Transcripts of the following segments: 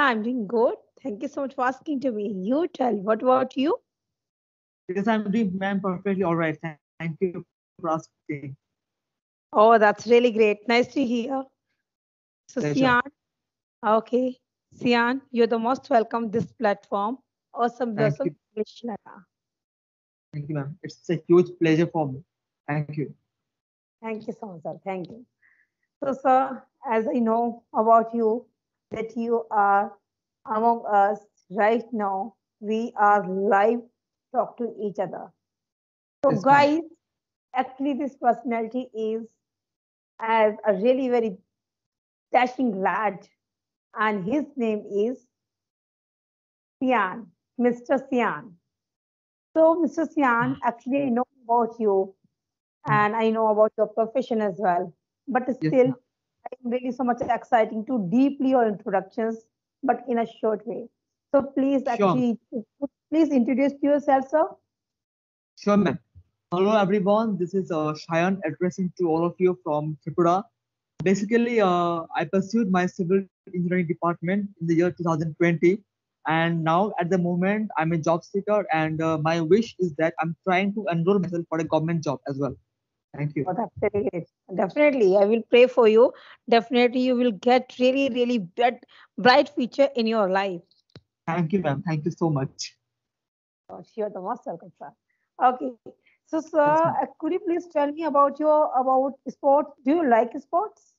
I'm doing good. Thank you so much for asking to me. You tell, what about you? Because I'm doing, ma'am, perfectly all right. Thank you for asking. Oh, that's really great. Nice to hear. So, Pleasure. Sian, okay. Sian, you're the most welcome this platform. Awesome Thank you. blossom English Lata. Thank you, ma'am. It's a huge pleasure for me. Thank you. Thank you so much, sir. Thank you. So, sir, as I know about you, that you are among us right now, we are live talk to each other. So, Yes, ma'am. guys, actually, this personality is as a really very dashing lad, and his name is Sian, Mr. Sian. So, Mr. Sian, actually, I know about you Mm. and I know about your profession as well. But Yes, still, ma'am. I'm really so much exciting to deeply your introductions, but in a short way. So, please, Sure, actually, please introduce yourself, sir. sure, ma'am. Hello, everyone. This is Shayan addressing to all of you from Tripura. Basically, I pursued my civil engineering department in the year 2020, and now at the moment I'm a job seeker, and my wish is that I'm trying to enroll myself for a government job as well. Thank you. Oh, that's very great. Definitely, I will pray for you. Definitely, you will get really, really bright future in your life. Thank you, ma'am. Thank you so much. Oh, sure, the most welcome, sir. Okay, so sir, Yes, ma'am. could you please tell me about your about sports? Do you like sports?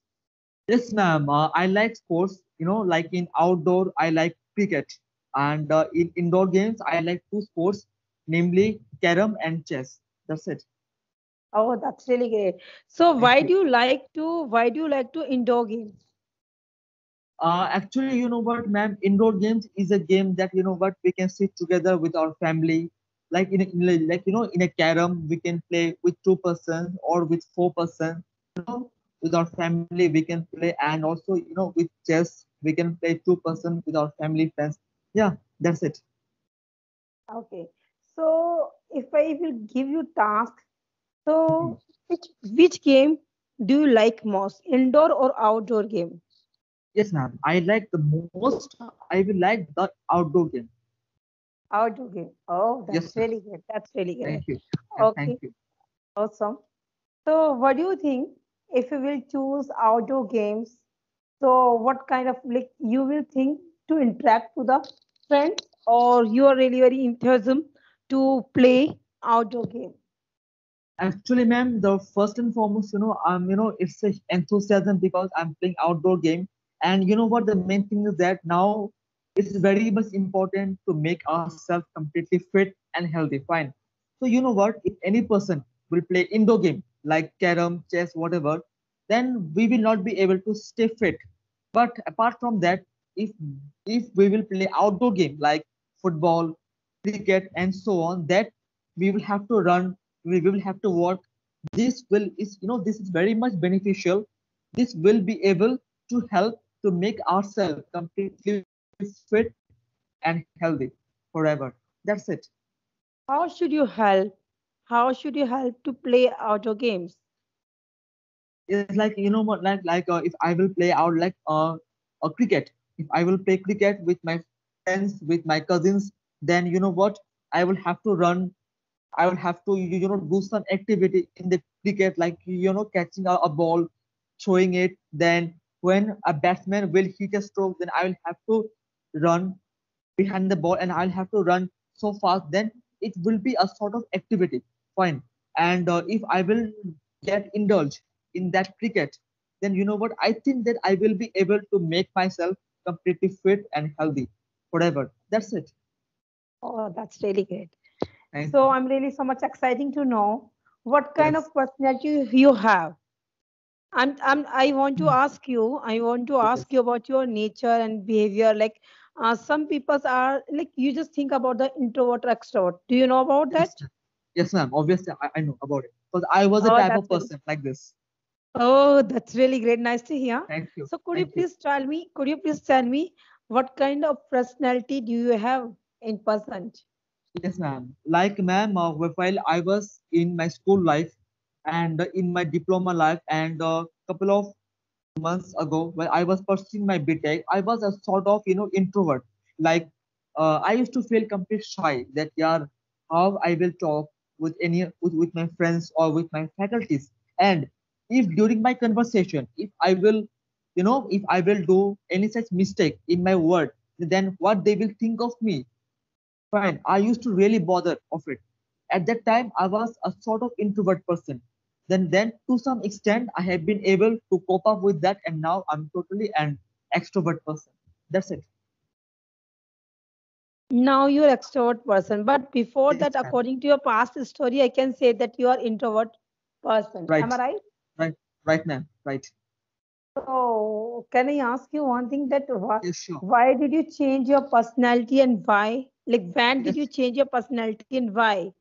Yes, ma'am. I like sports. Like in outdoor, I like cricket, and in indoor games, I like two sports, namely carom and chess. That's it. Oh, that's really great. So, Thank you. why do you like to indoor games? Actually, you know what, ma'am? Indoor games is a game that what we can sit together with our family, like in a carom, we can play with 2 persons or with 4 persons. With our family, we can play, and also with chess, we can play 2 person with our family friends. Yeah, that's it. Okay. So, if I will give you task, so Mhm. which game do you like most, indoor or outdoor game? Yes, ma'am. I like the most. I will like the outdoor game. Outdoor game. Oh, Yes, that's ma'am. really great. That's really Thank great. you. And thank Okay, you. awesome. So, what do you think if you will choose outdoor games? So, what kind of like you will think to interact with the friends, or you are really very enthusiasm to play outdoor game? Actually, ma'am, the first and foremost, it's a enthusiasm because I'm playing outdoor game. And you know what? The main thing is that now it's very much important to make ourselves completely fit and healthy. Fine. So you know what? If any person will play indoor game like carom, chess, whatever, then we will not be able to stay fit. But apart from that, if if we will play outdoor game like football, cricket, and so on, that we will have to run, we will have to work. This is very much beneficial. This will be able to help to make ourselves completely fit and healthy forever. That's it. How should you help? How should you help to play outdoor games? It's like what, if I will play out like a cricket, if I will play cricket with my friends, with my cousins, then you know what, I will have to run, I will have to do some activity in the cricket, like catching a ball, throwing it. Then when a batsman will hit a stroke, then I will have to run behind the ball, and I'll have to run so fast. Then it will be a sort of activity. Fine. And if I will get indulged in that cricket, then you know what? I think that I will be able to make myself completely fit and healthy forever. That's it. Oh, that's really great. Thank So you. I'm really so much exciting to know what kind Yes. of personality you have. I want to ask you, I want to ask Yes. you about your nature and behavior. Like some people are like, you just think about the introvert or extrovert. Do you know about Yes, that? ma'am. Yes, ma'am. Obviously, I know about it because I was a Oh, type of that's really, person like this. oh, that's really great. Nice to hear. Thank you. So Thank you. could you please tell me what kind of personality do you have in person? Yes, ma'am. Like, ma'am, while I was in my school life and in my diploma life and a couple of months ago when I was pursuing my BTech, I was a sort of introvert. Like I used to feel complete shy that yeah, how I will talk with my friends or with my faculties. And if during my conversation, if I will, if I will do any such mistake in my word, then what they will think of me. Fine. I used to really bother of it. At that time, I was a sort of introvert person. Then to some extent, I have been able to cope up with that, and now I'm totally an extrovert person. That's it. Now you're extrovert person, but before Yes, that, ma'am. according to your past story, I can say that you are introvert person. Am I Right, right? right, right, ma'am. Right. So, can I ask you one thing that Yes, sure. why did you change your personality and why? Like, when did you Yes, change your personality and why?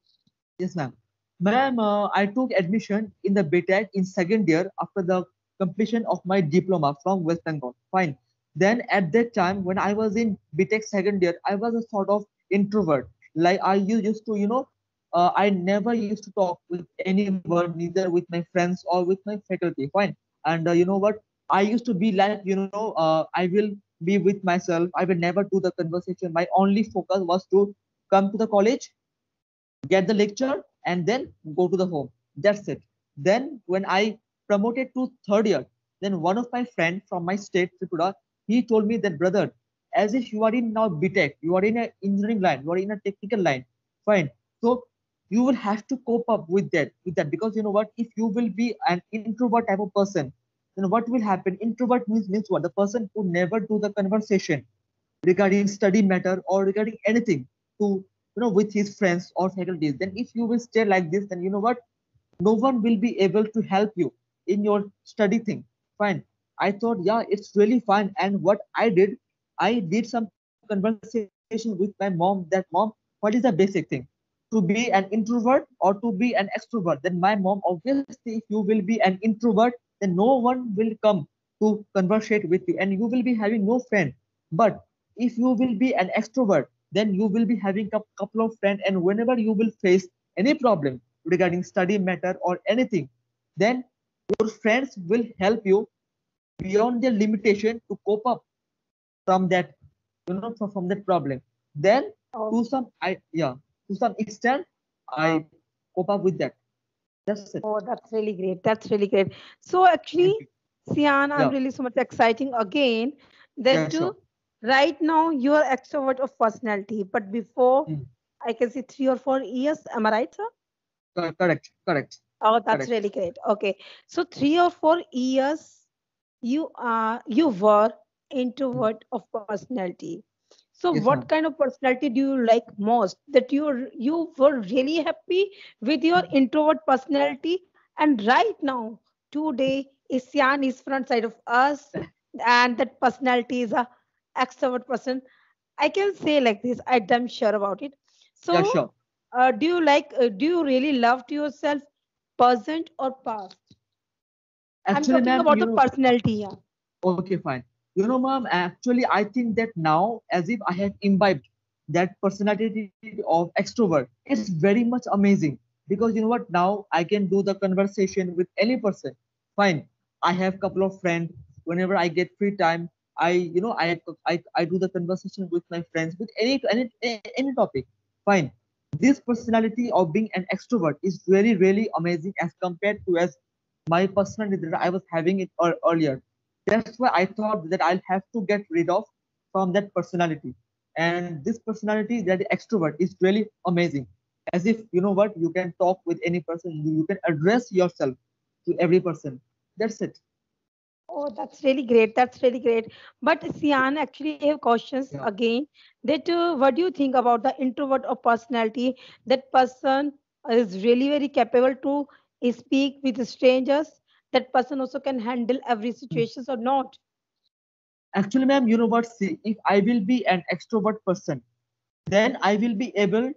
yes, ma'am. Ma'am, I took admission in the BTech in second year after the completion of my diploma from West Bengal. Fine. Then at that time, when I was in BTech second year, I was a sort of introvert. Like I used to, I never used to talk with anyone, neither with my friends or with my faculty. Fine. And you know what? I used to be like, I will be with myself. I will never do the conversation. My only focus was to come to the college, get the lecture, and then go to the home. That's it. Then when I promoted to third year, then one of my friend from my state, Tripura, he told me that brother, as if you are in now BTech, you are in an engineering line, you are in a technical line, fine. So you will have to cope up with that because you know what? If you will be an introvert type of person, then what will happen? Introvert means what? The person who never do the conversation regarding study matter or regarding anything to with his friends or faculties. Then if you will stay like this, then you know what, no one will be able to help you in your study thing. Fine. I thought yeah, it's really fine. And what I did some conversation with my mom that mom, what is the basic thing, to be an introvert or to be an extrovert? Then my mom, obviously if you will be an introvert, then no one will come to conversate with you and you will be having no friend. But if you will be an extrovert, then you will be having a couple of friends, and whenever you will face any problem regarding study matter or anything, then your friends will help you beyond their limitation to cope up from that, from that problem. Then Oh, to some I yeah, to some extent I cope up with that. That's it. oh, that's really great. That's really great. So Thank actually, you. Sian, I'm Yeah, really so much exciting again yeah, that sure. right now you are extrovert of personality, but before Mm. I can see 3 or 4 years. Am I right, sir? Correct, correct, Oh, that's correct. really great. Okay, so 3 or 4 years you were Mm. introvert of personality. So Yes, what ma'am. kind of personality do you like most? That you were really happy with your Mm. introvert personality, and right now today Isyan is front side of us, and that personality is a extrovert person. I can say like this. I'm damn sure about it. Yeah, So, sure. do you like? Do you really love to yourself, present or past? I'm Actually, talking ma'am, about the personality here. okay, fine. Ma'am, actually, I think that now, as if I have imbibed that personality of extrovert, it's very much amazing because you know what? Now I can do the conversation with any person. Fine. I have couple of friends. Whenever I get free time, I do the conversation with my friends with any topic. Fine. This personality of being an extrovert is really really amazing as compared to as my personality that I was having it earlier. That's why I thought that I'll have to get rid of from that personality. And this personality, that extrovert, is really amazing. As if you know what, you can talk with any person, you can address yourself to every person. That's it. Oh, that's really great. That's really great. But Sian, actually, I have questions Yeah. again. That what do you think about the introvert or personality? That person is really very capable to speak with strangers. That person also can handle every Mm. situation or not. Actually, ma'am, you know what? See, if I will be an extrovert person, then I will be able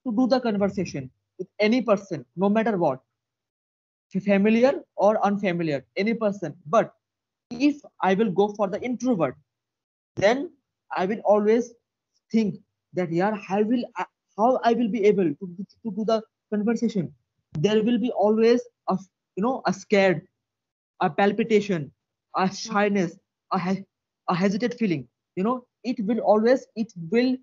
to do the conversation with any person, no matter what, familiar or unfamiliar, any person. But if I will go for the introvert, then I will always think that yeah, how I will be able to do the conversation. There will be always a a scared, a palpitation. a shyness, a, a hesitate feeling. It will always, it will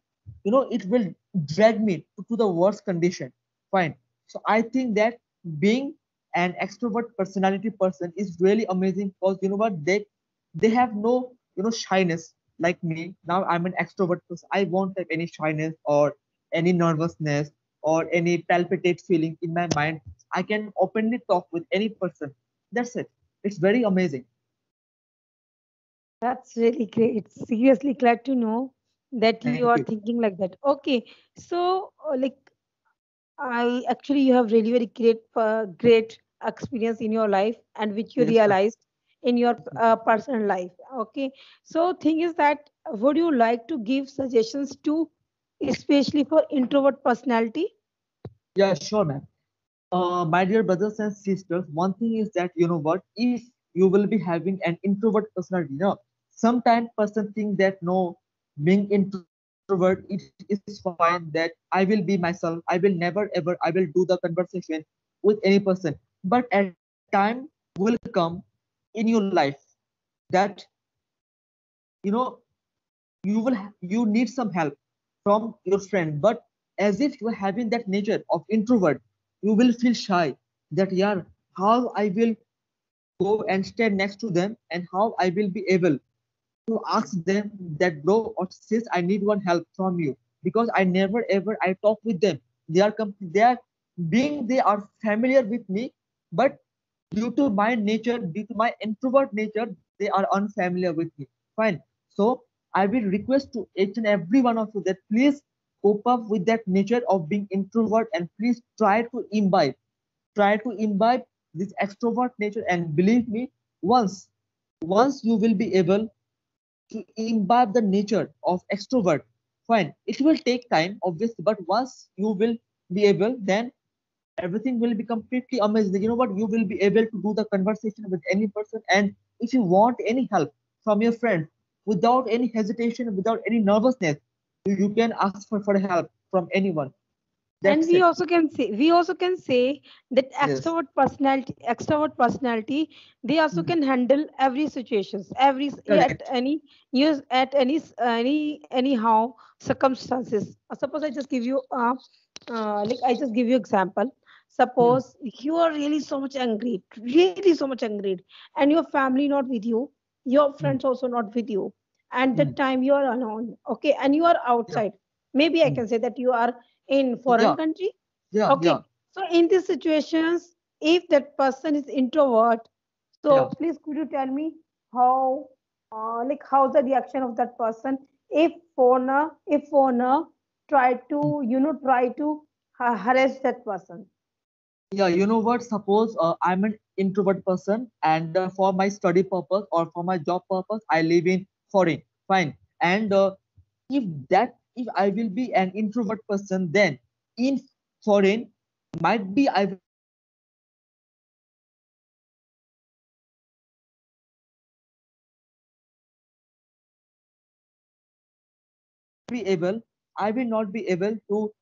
drag me to the worst condition. Fine. So I think that being an extrovert personality person is really amazing, because you know what, they have no shyness like me. Now I'm an extrovert person. I won't have any shyness or any nervousness or any palpitate feeling in my mind. I can openly talk with any person. That's it. It's very amazing. That's really great. Seriously glad to know that you Thank are you. thinking like that. Okay, so like I actually you have really very great experience in your life and which you Yes, ma'am. realized in your personal life. Okay, so thing is that would you like to give suggestions to especially for introvert personality? Yeah, sure, ma'am. My dear brothers and sisters, one thing is that you know what, if you will be having an introvert personality, sometimes person think that no, being introvert it is fine, that I will be myself, I will never ever I will do the conversation with any person. But a time will come in your life that you know you need some help from your friend, but as if you are having that nature of introvert, you will feel shy that yeah, how I will go and stand next to them, and how I will be able to ask them that bro or sis, I need one help from you, because I never ever I talk with them. They are being they are familiar with me, but due to my nature, due to my introvert nature, they are unfamiliar with me. Fine. So I will request to each and every one of you that please cope up with that nature of being introvert, and please try to imbibe this extrovert nature, and believe me, once you will be able to imbibe the nature of extrovert, fine, it will take time obviously, but once you will be able, then everything will be completely amazing. You know what, you will be able to do the conversation with any person, and if you want any help from your friend, without any hesitation, without any nervousness, you can ask for help from anyone. And That's it. we also can say that Yes. extrovert personality, they also Mhm. can handle every situations, at Correct. any use at anyhow circumstances. Suppose I just give you like I just give you example. Mhm. Suppose you are really so much angry, and your family not with you, your Mhm. friends also not with you, and that Mhm. time you are alone. Okay, and you are Yeah. outside. Maybe I Mhm. can say that you are in foreign Yeah. country. Yeah. Yeah. Okay, so in these situations, if that person is introvert, so Yeah. please could you tell me how like how's the reaction of that person if foreigner try Mhm. to harass that person. Yeah, you know what? Suppose I'm an introvert person, and for my study purpose or for my job purpose, I live in foreign. Fine. And if I will be an introvert person, then in foreign, might be I will be able to talk with any person, but in outside, I will not be able to,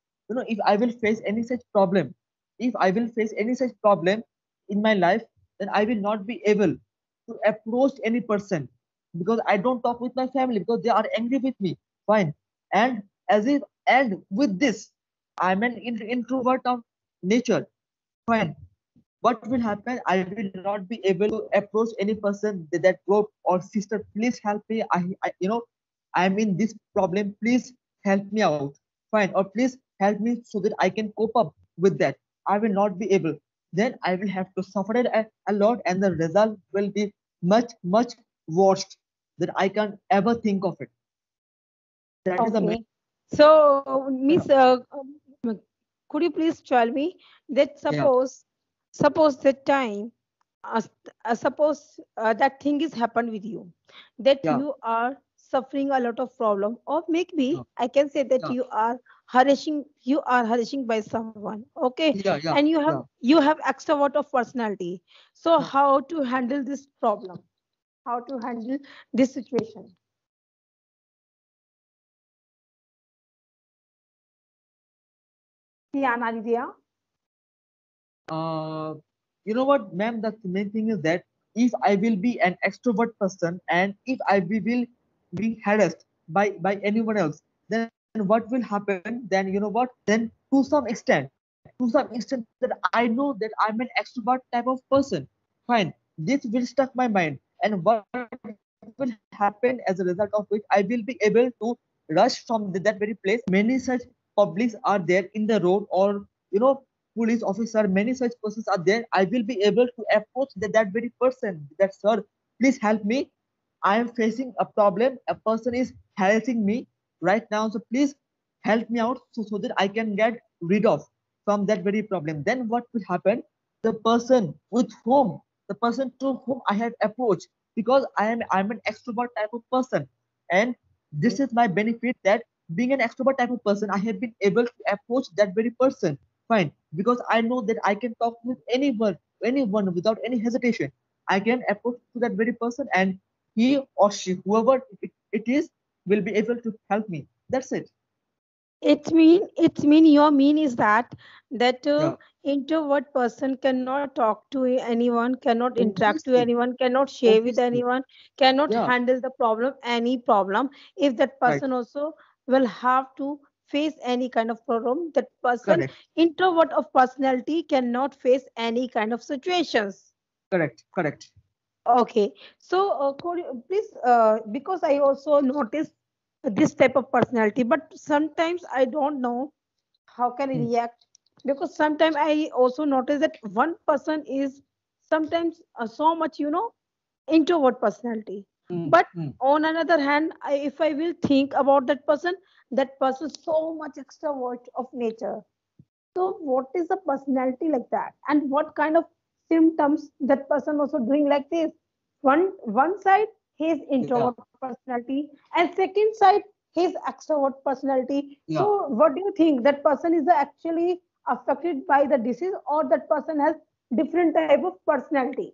if I will face any such problem, if I will face any such problem in my life, then I will not be able to approach any person, because I don't talk with my family because they are angry with me. Fine. And and with this, I'm an introvert of nature. Fine. What will happen? I will not be able to approach any person that bro or sister, please help me. I'm in this problem. Please help me out. Fine. Or please help me so that I can cope up with that. I will not be able. Then I will have to suffer it a lot, and the result will be much, much worse that I can't ever think of it. That is the main. Okay, so Yeah. miss could you please tell me that Yeah. suppose that time suppose that thing is happened with you, that Yeah. you are suffering a lot of problem, or Yeah. maybe I can say that Yeah. you are harassing by someone. Okay, Yeah. Yeah. and Yeah. you have extrovert of personality. So Yeah. how to handle this problem, how to handle this situation? Diana, are you there? Uh, you know what, ma'am? The main thing is that if I will be an extrovert person and if I will be harassed by anyone else, then what will happen? Then you know what? Then to some extent that I know that I'm an extrovert type of person. Fine, this will stuck my mind, and what will happen as a result of which I will be able to rush from that very place. Many such publics are there in the road, or police officer, many such persons are there. I will be able to approach that very person, that sir, please help me. I am facing a problem. A person is harassing me right now. So please help me out, so that I can get rid of from that very problem. Then what will happen? The person with whom, the person to whom I have approached, because I'm an extrovert type of person, and this is my benefit, that being an extrovert type of person, I have been able to approach that very person. Fine, because I know that I can talk with anyone without any hesitation. I can approach to that very person, and he or she, whoever it is, will be able to help me. That's it. It's mean your mean is that Yeah, introvert person cannot talk to anyone, cannot interact to obviously, anyone, cannot share with obviously. anyone, cannot Yeah, handle the problem, any problem. If that right, person also will have to face any kind of problem, that person correct, introvert of personality cannot face any kind of situations. correct, correct. Okay, so could you please, because I also noticed this type of personality, but sometimes I don't know how can I Hmm, react, because sometimes I also notice that one person is sometimes so much, introvert personality, hmm, but hmm. on another hand, if I will think about that person so much extrovert of nature. So what is the personality like that, and what kind of symptoms that person also doing like this? One side his Yeah, introvert personality, and second side his extrovert personality. yeah. So what do you think, that person is actually affected by the disease, or that person has different type of personality?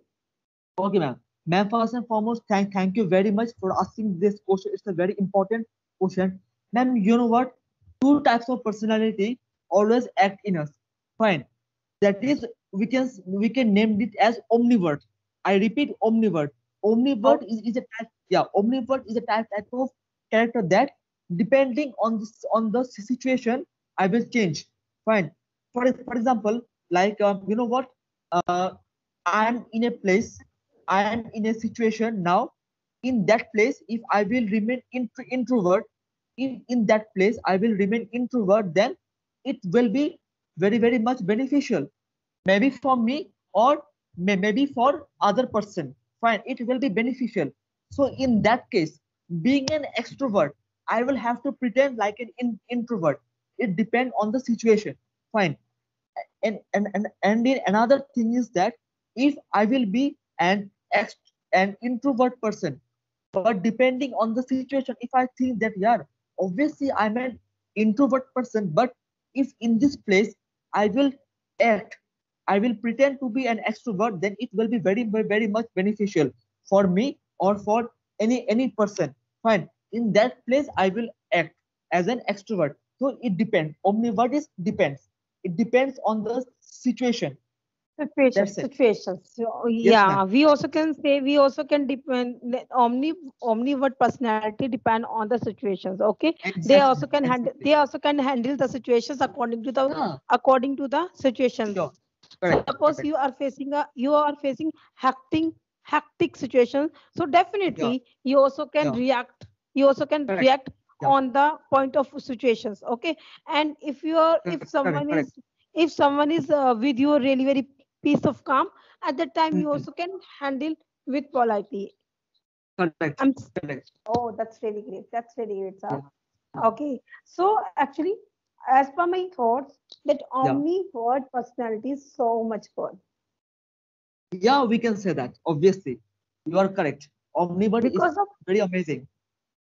Okay, ma'am. Ma'am, first and foremost, thank you very much for asking this question. It's a very important question. Ma'am, you know what? Two types of personality always act in us. Fine. That is, we can name it as omnivore. I repeat, omnivore. Omnivore Oh, is a type, yeah, omnivore is a type of character that, depending on the situation, I will change. Fine. For example, like, you know what? Uh, I'm in a place, I am in a situation now. In that place, if I will remain introvert, in that place, I will remain introvert, then it will be very much beneficial. Maybe for me, or maybe for other person. Fine, it will be beneficial. So in that case, being an extrovert, I will have to pretend like an introvert. It depends on the situation. Fine. And the another thing is that, if I will be an introvert person, but depending on the situation, if I think that, yeah, obviously I'm an introvert person, but if in this place I will act, I will pretend to be an extrovert, then it will be very much beneficial for me, or for any person. Fine, in that place I will act as an extrovert. So it depends. Omnivore is depends. It depends on the situation. situations, That's it. situations. So, Yes, ma'am. yeah, we also can say, we also can depend omnivore personality depend on the situations. Okay, Exactly, exactly. they also can handle the situations Yeah, according to the situations. sure. Correct, Suppose correct. you are facing hectic situation, so Yeah, definitely yeah, you also can correct. react Yeah, on the point of situations. Okay, and correct, correct, correct. if someone is with you really very peace of calm, at that time you Hmm, also can handle with politely. correct, I'm correct. Oh, that's really great. That's really great, Yeah, sir. yeah, Okay. So actually, as per my thoughts, that yeah. omnivore personality is so much good, Yeah, we can say that. Obviously, you are correct. Omnivore is because of, very amazing.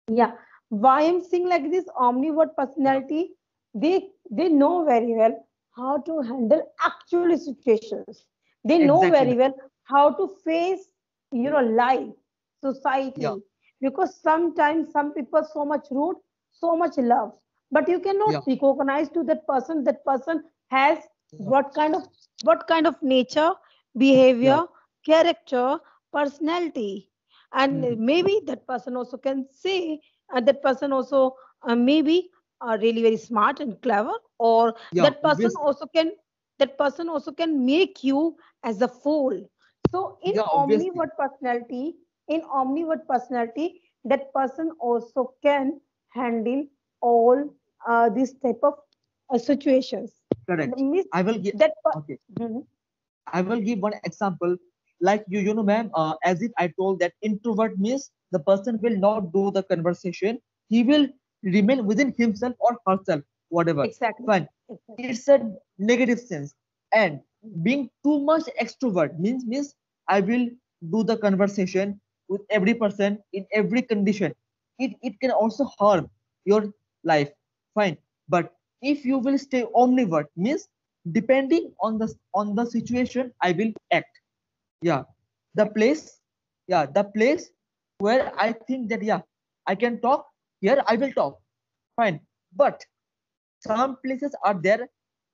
yeah, why I'm saying like this omnivore Yeah, personality, they know very well how to handle actual situations. They know exactly, very ma'am. well how to face, life, Yeah, society. Because sometimes some people so much rude, so much love, but you cannot yeah, recognize to that person has yeah, what kind of nature, yeah, behavior, character, personality, and Hmm. maybe that person also can say that person also maybe really very smart and clever, or Yeah, that person obviously. also can, that person also can make you as a fool. So in Yeah, obviously. omnivore personality, in omnivore personality, that person also can handle all these type of situations. Correct. Miss I will give. that Okay. Mhm. I will give one example. Like you know, ma'am, as if I told that introvert means the person will not do the conversation. He will remain within himself or herself, whatever. Exactly, Fine. exactly. It's a negative sense. And being too much extrovert means I will do the conversation with every person in every condition. It can also harm your life. Fine. But if you will stay omnivore, means depending on the situation I will act. Yeah, the Exactly. place, yeah, the place where I think that yeah, I can talk, here I will talk. Fine. But some places are there,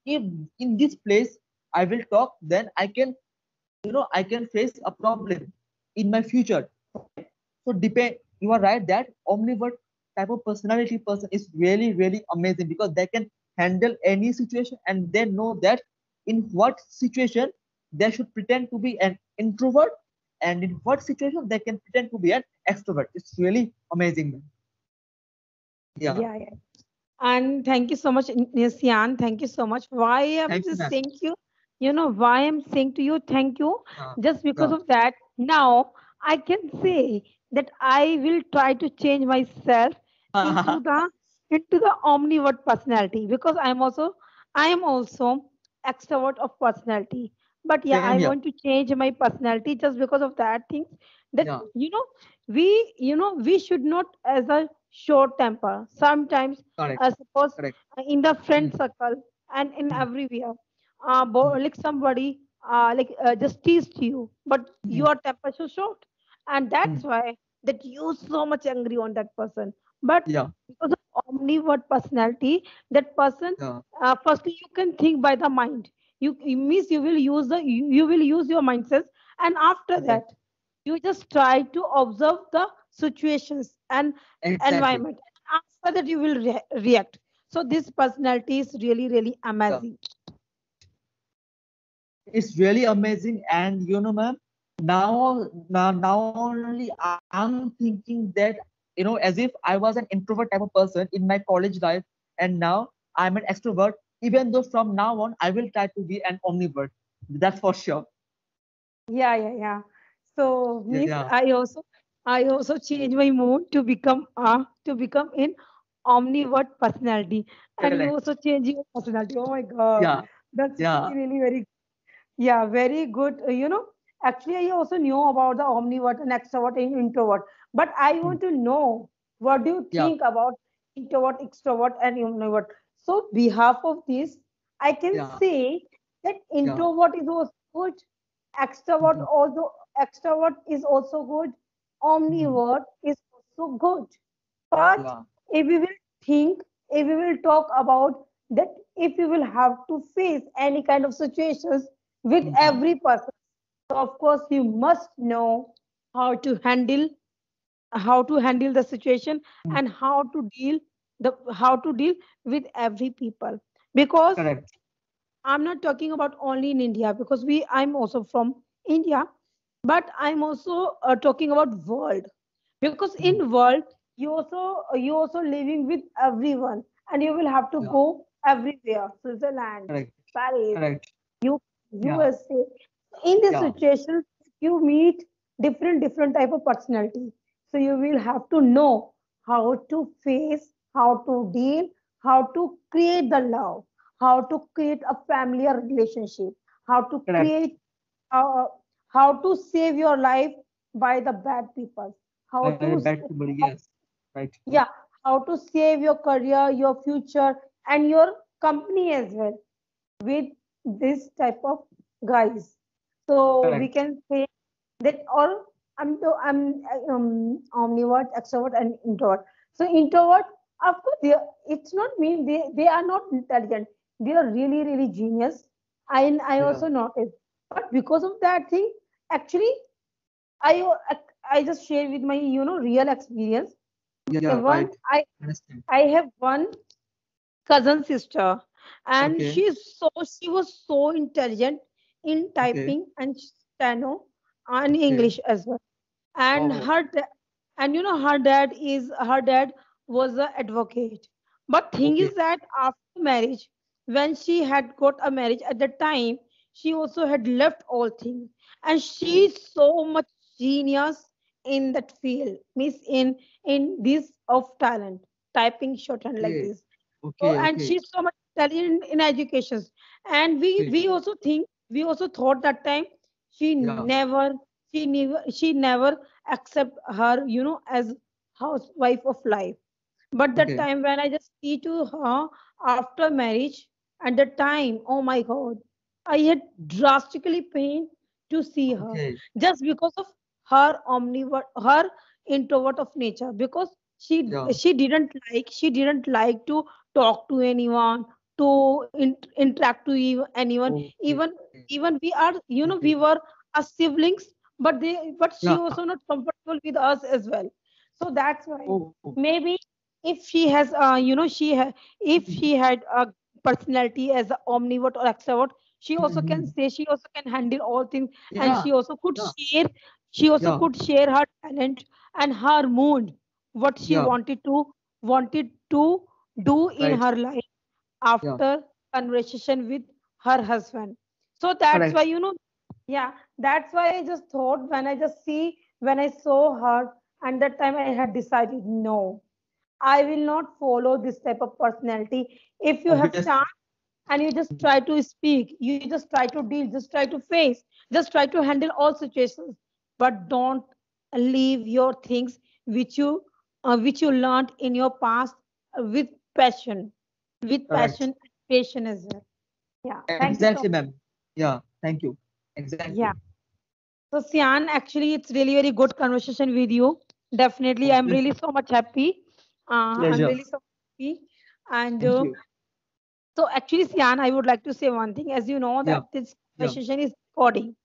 if in this place I will talk, then I can, I can face a problem in my future. So depend, you are right that omnivore type of personality person is really really amazing, because they can handle any situation and they know that in what situation they should pretend to be an introvert, and in what situation they can pretend to be an extrovert. It's really amazing, man. Yeah. Yeah, yeah. And thank you so much, Nisyan. Thank you so much. Why I'm Thank you, just man. saying to you, why I'm saying to you, thank you. Yeah. Just because Yeah. of that, now I can say that I will try to change myself into the omnivore personality, because I am also extrovert of personality. But yeah, Same I here. want to change my personality just because of that things, that Yeah. we should not as a short temper sometimes. Correct. Suppose Correct. in the friend Hmm. circle and in Hmm. everywhere, Hmm. like somebody just teased you, but Hmm. your temper so short, and Hmm. that's why that you so much angry on that person. But Yeah. because of omnivore personality, that person, Yeah. firstly you can think by the mind. You means you will use you will use your mindset, and after that Correct. you just try to observe the situations and Exactly. environment. After that you will react. So this personality is really really Yeah. amazing. It's really amazing. And ma'am, now only I'm thinking that, as if I was an introvert type of person in my college life, and now I'm an extrovert. Even though from now on, I will try to be an omnivore. That's for sure. Yeah, yeah, yeah. So means Yeah. I also change my mood to become in omnivore personality, and you Correct. also change your personality. Oh my God, Yeah. that's Yeah. really really very, yeah, very good. Actually, I also knew about the omnivore and extrovert and introvert, but I Hmm. want to know what do you Yeah. think about introvert, extrovert, and introvert. So, behalf of this, I can Yeah. say that Yeah. introvert is also good, extrovert Mhm. also extrovert is also good, Mhm. omnivore is also good. But Yeah. if we will think, if we will talk about that, if you will have to face any kind of situations with Mhm. every person, so of course you must know how to handle the situation, Mhm. and how to deal with every people. Because Correct. I'm not talking about only in India, because I'm also from India, but I'm also talking about world, because Mhm. in world you also living with everyone, and you will have to Yeah. go everywhere, Switzerland, Correct. Paris, Correct. U- Yeah. USA. In this Yeah. situation, you meet different type of personality. So you will have to know how to face, how to deal, how to create the love, how to create a familiar relationship, how to Correct. create, uh, how to save your life by the bad people, how to Back to body. Yes. Right. yeah, how to save your career, your future, and your company as well with this type of guys. So we Correct. can say that all I'm omnivore, extrovert, and introvert. So introvert, of course, it's not mean they are not intelligent. They are really really genius. I Yeah. also noticed, but because of that thing, actually I I just share with my real experience. Yeah, One, right. Understand. I have one cousin sister, and Okay. she was so intelligent in Okay. typing and steno and Okay. English as well. And Oh, her dad was an advocate. But thing okay. is that after marriage, when she had got a marriage at the time, she also had left all things, and Oh, she's so much genius in that field, miss in this of talent, typing shorthand like okay. this. So, Okay. and Okay. she's so much intelligent in education. And Okay. we also thought that time she Yeah. never she never accept her as housewife of life. But that Okay. time when I just see to her after marriage, at the time, oh my God, I had drastically pain to see her, Okay. just because of her introvert of nature, because Yeah. she didn't like to talk to anyone, to interact to anyone, Okay. even we are Okay. we were a siblings, but she Yeah. also not comfortable with us as well. So that's why Oh. maybe if she has if she had a personality as a omnivore or extrovert, Mhm. she also can handle all things, and Yeah. Yeah. she also Yeah. could share her talent and her mood, what she Yeah. wanted to do in Right. her life Yeah. after conversation with her husband. So that's why Correct. yeah, that's why I just thought when I saw her, and that time I had decided no, I will not follow this type of personality. If you have Obviously. chance and you just try to speak, you just try to deal, just try to face, just try to handle all situations, but don't leave your things which you learned in your past, with passion, with Correct. passion and patience as well. Yeah, thank you so Exactly, much. ma'am. Yeah. Thank you. Exactly. Yeah. So, Sian, actually, it's really very good conversation with you. Definitely, I'm Obviously. really so much happy. I'm Pleasure. really so happy. And Thank you. so, actually, Sian, I would like to say one thing. As you know, Yeah. that this Yeah. conversation is recording.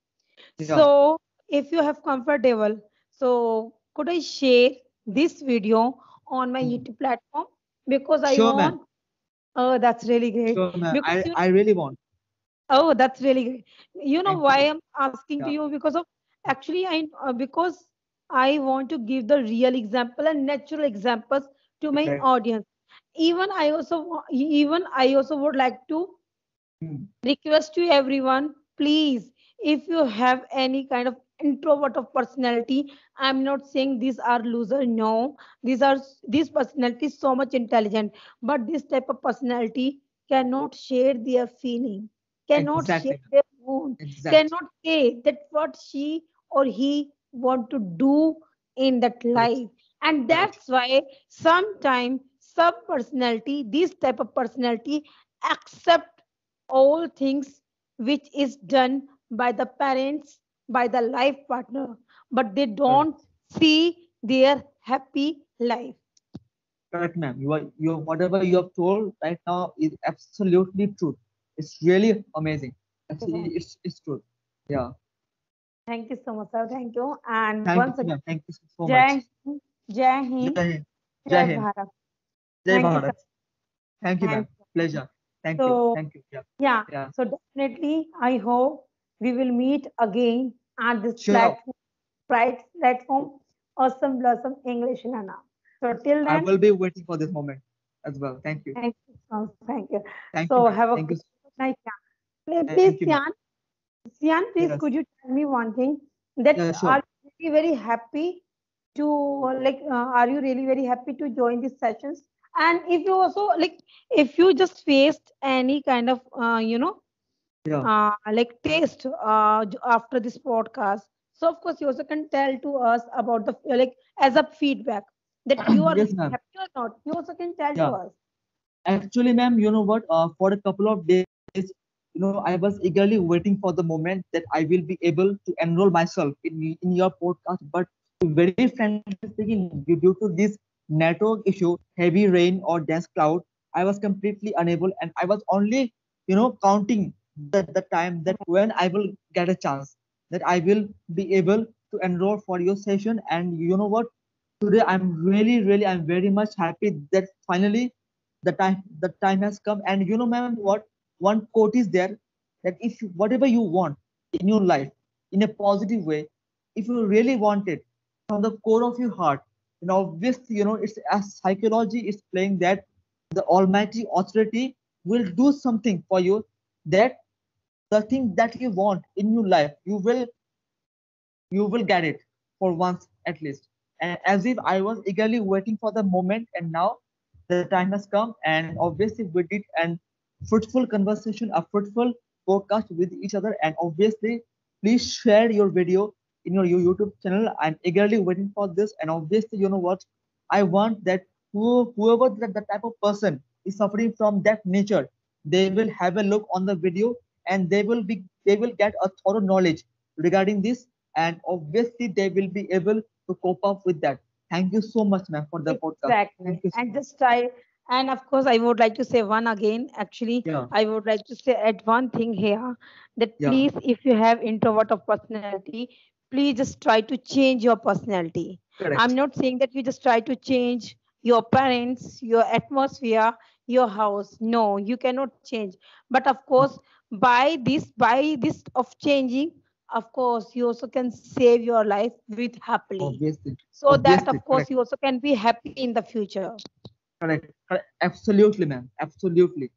Yeah. So, if you have comfortable, so could I share this video on my Mm. YouTube platform? Because I Sure, ma'am. want. Oh, that's really great. Sure, ma'am. Because I really want. oh, that's really great. You know Thank why you. I'm asking to Yeah. you? Because of actually, because I want to give the real example and natural examples to my Right. audience. Even I also would like to Mm. request to everyone, please, if you have any kind of introvert of personality, I'm not saying these are loser. No, these personalities so much intelligent, but this type of personality cannot share their feeling, cannot Exactly, share ma'am. their mood, Exact. cannot say that what she or he want to do in that Right. life. And Right. that's why sometimes some personality, this type of personality, accept all things which is done by the parents, by the life partner, but they Correct. don't see their happy life. Correct, ma'am. You are whatever you have told right now is absolutely true. It's really amazing. Actually, Yeah. it's true. Yeah. Thank you so much, sir. Thank you. And Thank once you, again, ma'am. Thank you so much. Jai Hind, Jai Hind, Jai Hind. Jai Jai Hind. Bharat. Jai Thank you, sir. Bharat. Thank you, Thank ma'am. you. Pleasure. Thank you. So, Thank you. Yeah. yeah, Yeah. so definitely, I hope we will meet again at this Sure. platform, Awesome Blossom English Learner. So, till I then, will be waiting for this moment as well. Thank you. thank you, so thank you. Thank you, So, ma'am. have a Thank you. good night. Yeah. Please, Thank you, ma'am. Sian, please, Yes. could you tell me one thing? That Yeah, sure. are you really very happy to are you really very happy to join these sessions? And if you also if you just faced any kind of Yeah. taste after this podcast, so of course you also can tell to us about the as a feedback that you are Yes, really ma'am. happy or not. You also can tell to Yeah. us. Actually, ma'am, you know what? For a couple of days, I was eagerly waiting for the moment that I will be able to enroll myself in your podcast. But very frankly speaking, due to this network issue, heavy rain or dense cloud, I was completely unable, and I was only, counting the time that when I will get a chance, that I will be able to enroll for your session. And you know what? Today I'm very much happy that finally the time has come. And you know, ma'am, what one quote is there, that if whatever you want in your life in a positive way, if you really want it from the core of your heart, obviously, it's as psychology is playing that the almighty authority will do something for you, that the thing that you want in your life, you will get it for once at least. And as if I was eagerly waiting for the moment, and now the time has come, and obviously we did an fruitful conversation, a fruitful podcast with each other. And obviously, please share your video in your YouTube channel. I'm eagerly waiting for this. And obviously, you know what? I want that whoever that the type of person is suffering from that nature, they will have a look on the video, and they will get a thorough knowledge regarding this, and obviously they will be able to cope up with that. Thank you so much, ma'am, for the podcast. Thank Exactly. you so And much. just try, and of course, I would like to say one again. Actually, Yeah, I would like to say add one thing here, that yeah, please, if you have introvert of personality, please just try to change your personality. I'm correct. not saying that you just try to change your parents, your atmosphere, your house. No, you cannot change. But of course, by this of changing, of course, you also can save your life with happily, Obviously, so that obviously, of course correct, you also can be happy in the future. correct, correct. Absolutely, ma'am. Absolutely.